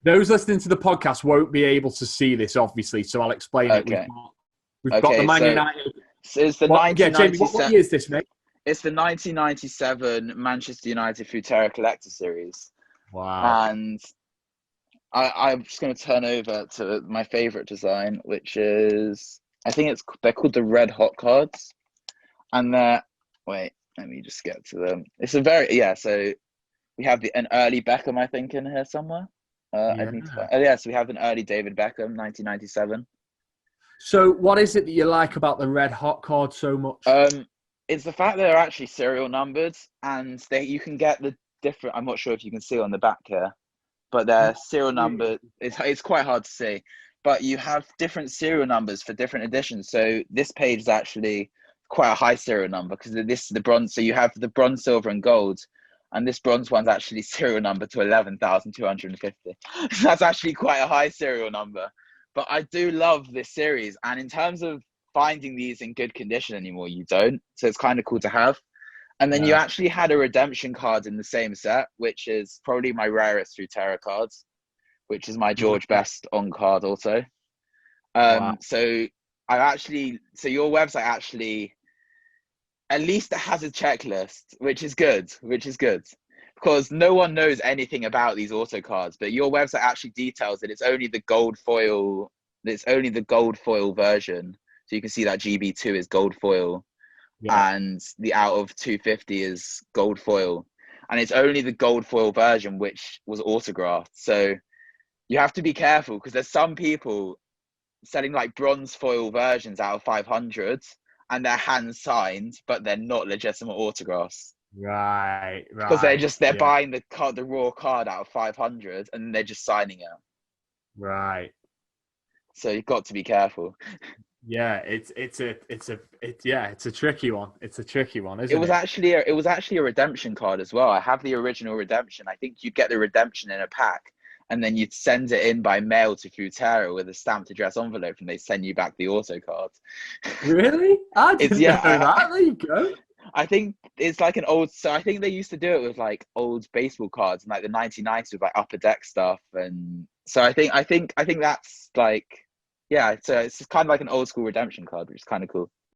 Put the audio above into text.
those listening to the podcast won't be able to see this, obviously, so I'll explain it. Okay. We've got the Man So United. it's the Yeah, Jamie, what 1997. year is this, mate? It's the 1997 Manchester United Futera Collector Series, Wow. and I'm just going to turn over to my favorite design, which is they're called the Red Hot cards, and wait, let me just get to them. It's a So we have an early Beckham, I think, in here somewhere. I Yeah. need to find. Oh yeah, so we have an early David Beckham, 1997. So, what is it that you like about the Red Hot card so much? It's the fact that they're actually serial numbered, and you can get the different. I'm not sure if you can see on the back here, but their serial number. It's quite hard to see, but you have different serial numbers for different editions. So this page is actually quite a high serial number because this is the bronze. So you have the bronze, silver, and gold, and this bronze one's actually serial number to 11,250. That's actually quite a high serial number. But I do love this series, and in terms of finding these in good condition anymore, you don't. So it's kind of cool to have. And then you actually had a redemption card in the same set, which is probably my rarest Futera cards, which is my George Best on card also. Wow. So your website actually, at least it has a checklist, which is good, because no one knows anything about these auto cards, but your website actually details that it's only the gold foil version. So you can see that GB2 is gold foil, and the out of 250 is gold foil, and it's only the gold foil version which was autographed. So you have to be careful because there's some people selling like bronze foil versions out of 500, and they're hand signed, but they're not legitimate autographs. Right. Because they're buying the raw card out of 500, and they're just signing it. Right. So you've got to be careful. Yeah, it's a tricky one. It's a tricky one, isn't it? It was actually a redemption card as well. I have the original redemption. I think you'd get the redemption in a pack, and then you'd send it in by mail to Futera with a stamped address envelope, and they send you back the auto card. Really? I didn't know that. There you go. I think it's like I think they used to do it with like old baseball cards in like the 1990s with like upper deck stuff, and so I think that's like, yeah, it's kind of like an old school redemption card, which is kind of cool.